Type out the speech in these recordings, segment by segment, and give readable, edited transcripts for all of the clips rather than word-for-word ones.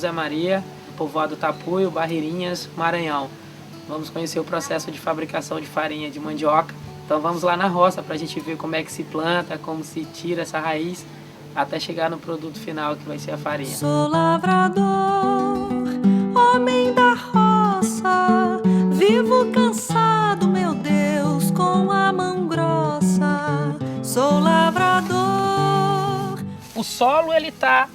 José Maria, povoado Tapuio, Barreirinhas, Maranhão. Vamos conhecer o processo de fabricação de farinha de mandioca. Então vamos lá na roça para a gente ver como é que se planta, como se tira essa raiz, até chegar no produto final que vai ser a farinha. Sou lavrador, homem da roça, vivo cansado, meu Deus, com a mão grossa. Sou lavrador. O solo ele tá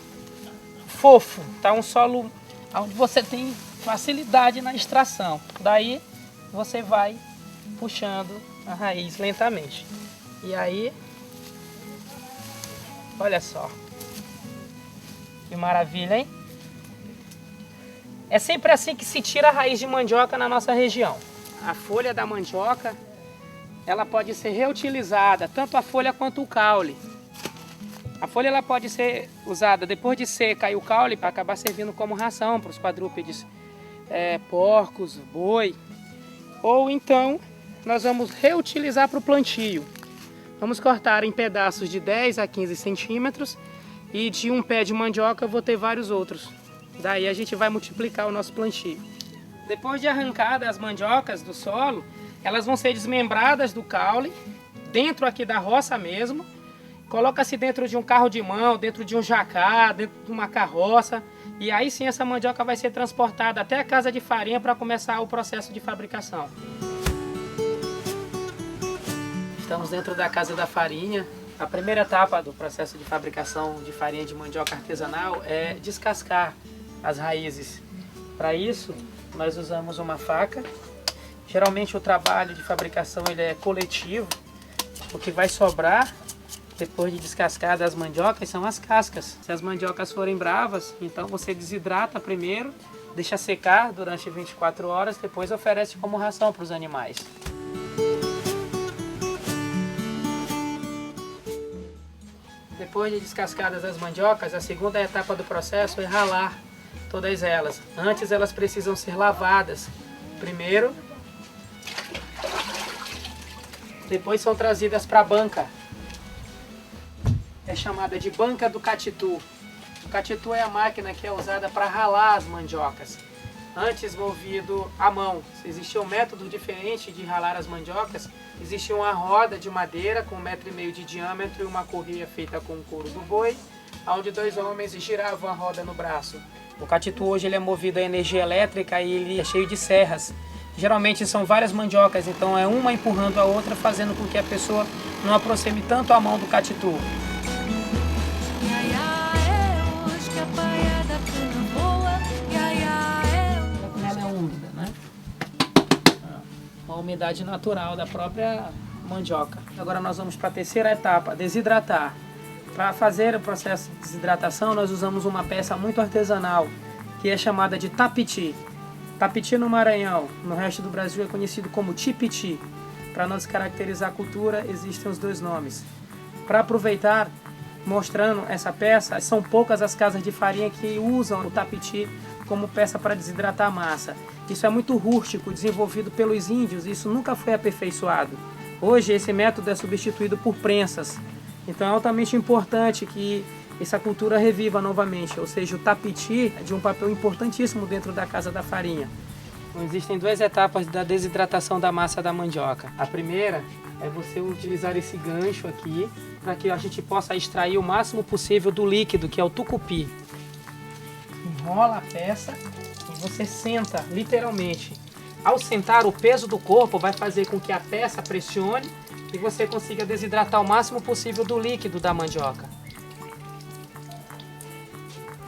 fofo, tá um solo onde você tem facilidade na extração. Daí você vai puxando a raiz lentamente. E aí, olha só. Que maravilha, hein? É sempre assim que se tira a raiz de mandioca na nossa região. A folha da mandioca, ela pode ser reutilizada, tanto a folha quanto o caule. A folha ela pode ser usada depois de seca e o caule para acabar servindo como ração para os quadrúpedes, porcos, boi. Ou então nós vamos reutilizar para o plantio. Vamos cortar em pedaços de 10 a 15 centímetros e de um pé de mandioca eu vou ter vários outros. Daí a gente vai multiplicar o nosso plantio. Depois de arrancadas as mandiocas do solo, elas vão ser desmembradas do caule, dentro aqui da roça mesmo. Coloca-se dentro de um carro de mão, dentro de um jacá, dentro de uma carroça. E aí sim essa mandioca vai ser transportada até a casa de farinha para começar o processo de fabricação. Estamos dentro da casa da farinha. A primeira etapa do processo de fabricação de farinha de mandioca artesanal é descascar as raízes. Para isso, nós usamos uma faca. Geralmente o trabalho de fabricação ele é coletivo. O que vai sobrar depois de descascar as mandiocas são as cascas. Se as mandiocas forem bravas, então você desidrata primeiro, deixa secar durante 24 horas, depois oferece como ração para os animais. Depois de descascadas as mandiocas, a segunda etapa do processo é ralar todas elas. Antes elas precisam ser lavadas primeiro, depois são trazidas para a banca. É chamada de banca do catitu. O catitu é a máquina que é usada para ralar as mandiocas. Antes movido à mão. Existia um método diferente de ralar as mandiocas. Existia uma roda de madeira com 1,5 m de diâmetro e uma correia feita com o couro do boi, onde 2 homens giravam a roda no braço. O catitu hoje ele é movido a energia elétrica e ele é cheio de serras. Geralmente são várias mandiocas, então é uma empurrando a outra, fazendo com que a pessoa não aproxime tanto a mão do catitu. Ela é úmida, né? Uma umidade natural da própria mandioca. Agora nós vamos para a terceira etapa, desidratar. Para fazer o processo de desidratação, nós usamos uma peça muito artesanal, que é chamada de tapiti. Tapiti no Maranhão, no resto do Brasil é conhecido como tipiti. Para nós caracterizar a cultura, existem os dois nomes. Para aproveitar, mostrando essa peça, são poucas as casas de farinha que usam o tapiti como peça para desidratar a massa. Isso é muito rústico, desenvolvido pelos índios, e isso nunca foi aperfeiçoado. Hoje esse método é substituído por prensas. Então é altamente importante que essa cultura reviva novamente, ou seja, o tapiti é de um papel importantíssimo dentro da casa da farinha. Então, existem 2 etapas da desidratação da massa da mandioca. A primeira é você utilizar esse gancho aqui para que a gente possa extrair o máximo possível do líquido, que é o tucupi. Enrola a peça e você senta, literalmente. Ao sentar, o peso do corpo vai fazer com que a peça pressione e você consiga desidratar o máximo possível do líquido da mandioca.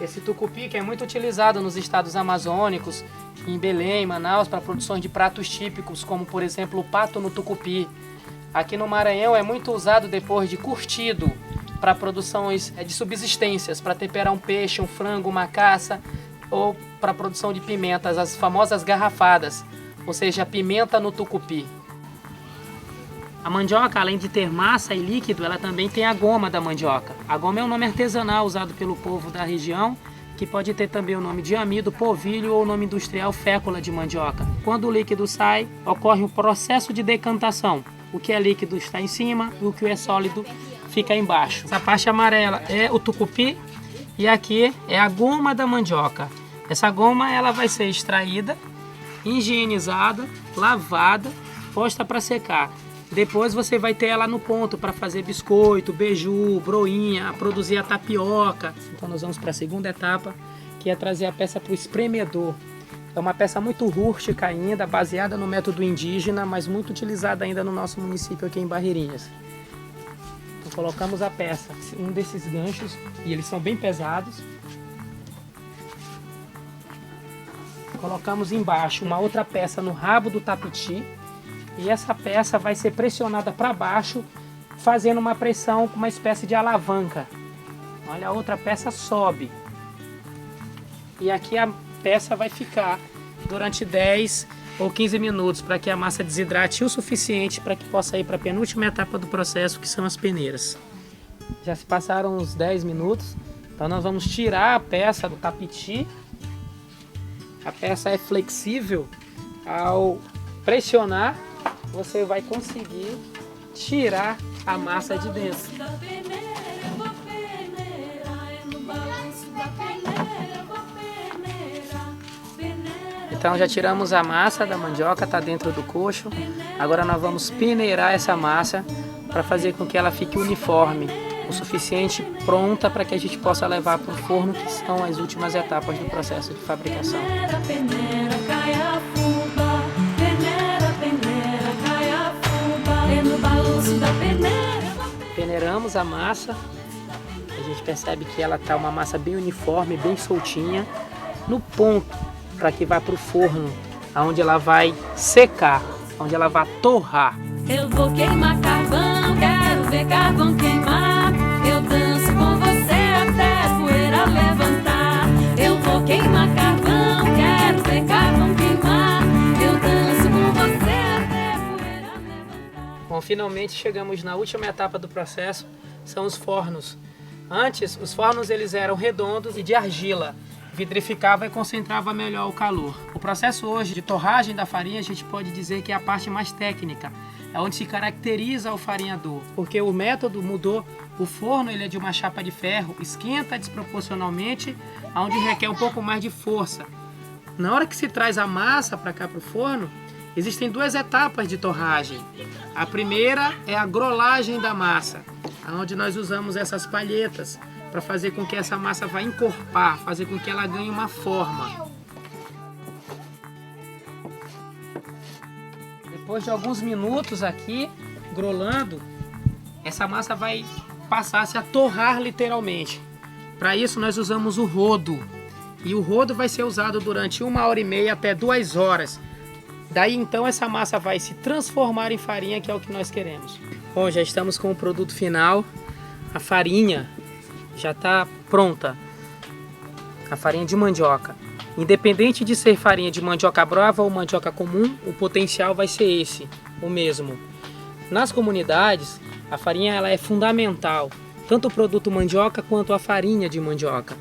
Esse tucupi que é muito utilizado nos estados amazônicos, em Belém, Manaus, para produções de pratos típicos, como por exemplo o pato no tucupi. Aqui no Maranhão é muito usado depois de curtido, para produções de subsistências, para temperar um peixe, um frango, uma caça, ou para produção de pimentas, as famosas garrafadas, ou seja, a pimenta no tucupi. A mandioca, além de ter massa e líquido, ela também tem a goma da mandioca. A goma é um nome artesanal usado pelo povo da região, que pode ter também o nome de amido, polvilho ou o nome industrial fécula de mandioca. Quando o líquido sai, ocorre um processo de decantação. O que é líquido está em cima e o que é sólido fica embaixo. Essa parte amarela é o tucupi e aqui é a goma da mandioca. Essa goma ela vai ser extraída, higienizada, lavada, posta para secar. Depois você vai ter ela no ponto para fazer biscoito, beiju, broinha, produzir a tapioca. Então nós vamos para a segunda etapa, que é trazer a peça para o espremedor. É uma peça muito rústica ainda, baseada no método indígena, mas muito utilizada ainda no nosso município aqui em Barreirinhas. Então colocamos a peça, um desses ganchos, e eles são bem pesados. Colocamos embaixo uma outra peça no rabo do tapiti, e essa peça vai ser pressionada para baixo, fazendo uma pressão com uma espécie de alavanca. Olha, a outra peça sobe. E aqui a peça vai ficar durante 10 ou 15 minutos para que a massa desidrate o suficiente para que possa ir para a penúltima etapa do processo, que são as peneiras. Já se passaram uns 10 minutos, então nós vamos tirar a peça do tapiti. A peça é flexível, ao pressionar você vai conseguir tirar a massa de dentro. Então já tiramos a massa da mandioca, está dentro do coxo. Agora nós vamos peneirar essa massa para fazer com que ela fique uniforme, o suficiente pronta para que a gente possa levar para o forno, que são as últimas etapas do processo de fabricação. Peneiramos a massa, a gente percebe que ela está uma massa bem uniforme, bem soltinha, no ponto para que vá para o forno, onde ela vai secar, onde ela vai torrar. Eu vou queimar carvão, quero ver carvão queimar. Eu danço com você até a poeira levantar. Eu vou queimar carvão, quero ver carvão queimar. Eu danço com você até a poeira levantar. Bom, finalmente chegamos na última etapa do processo, são os fornos. Antes, os fornos eles eram redondos e de argila. Vidrificava e concentrava melhor o calor. O processo hoje de torragem da farinha, a gente pode dizer que é a parte mais técnica, é onde se caracteriza o farinhador, porque o método mudou. O forno ele é de uma chapa de ferro, esquenta desproporcionalmente, onde requer um pouco mais de força. Na hora que se traz a massa para cá para o forno, existem duas etapas de torragem. A primeira é a grolagem da massa, onde nós usamos essas palhetas para fazer com que essa massa vá encorpar, fazer com que ela ganhe uma forma. Depois de alguns minutos aqui, grolando, essa massa vai passar-se a torrar literalmente. Para isso nós usamos o rodo. E o rodo vai ser usado durante 1h30 até 2 horas. Daí então essa massa vai se transformar em farinha, que é o que nós queremos. Bom, já estamos com o produto final. A farinha já está pronta, a farinha de mandioca. Independente de ser farinha de mandioca brava ou mandioca comum, o potencial vai ser esse, o mesmo. Nas comunidades, a farinha ela é fundamental, tanto o produto mandioca quanto a farinha de mandioca.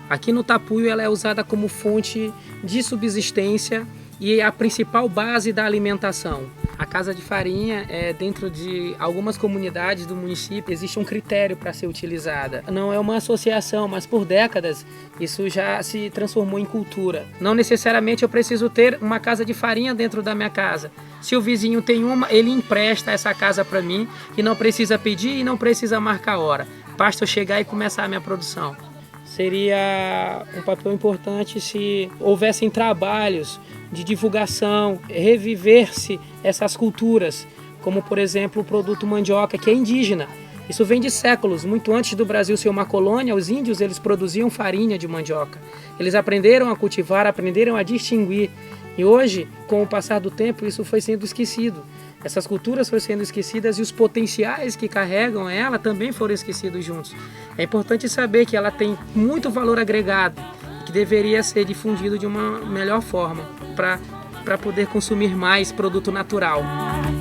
Aqui no Tapuio ela é usada como fonte de subsistência e é a principal base da alimentação. A casa de farinha, dentro de algumas comunidades do município, existe um critério para ser utilizada. Não é uma associação, mas por décadas isso já se transformou em cultura. Não necessariamente eu preciso ter uma casa de farinha dentro da minha casa. Se o vizinho tem uma, ele empresta essa casa para mim e não precisa pedir e não precisa marcar hora. Basta eu chegar e começar a minha produção. Seria um papel importante se houvessem trabalhos de divulgação, reviver-se essas culturas, como por exemplo o produto mandioca, que é indígena. Isso vem de séculos, muito antes do Brasil ser uma colônia, os índios eles produziam farinha de mandioca. Eles aprenderam a cultivar, aprenderam a distinguir. E hoje, com o passar do tempo, isso foi sendo esquecido. Essas culturas foram sendo esquecidas e os potenciais que carregam ela também foram esquecidos juntos. É importante saber que ela tem muito valor agregado, que deveria ser difundido de uma melhor forma, para poder consumir mais produto natural.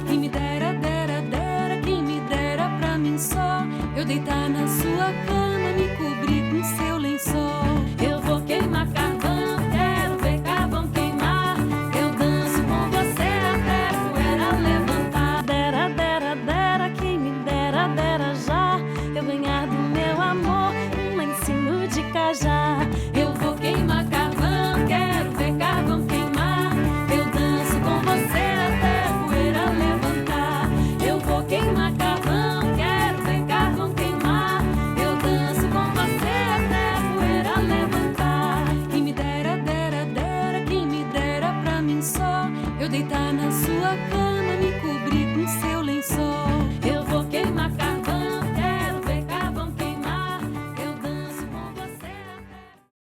Quem me dera, quem me dera pra mim só, eu deitar na sua cama, me cobrir com seu lençol. Eu vou queimar carvão, quero ver carvão queimar. Eu danço com você até a poeira levantar. Dera, quem me dera já, eu ganhar do meu amor um lencinho de cajá. Eu vou queimar carvão, eu deitar na sua cama, me cobrir com seu lençol.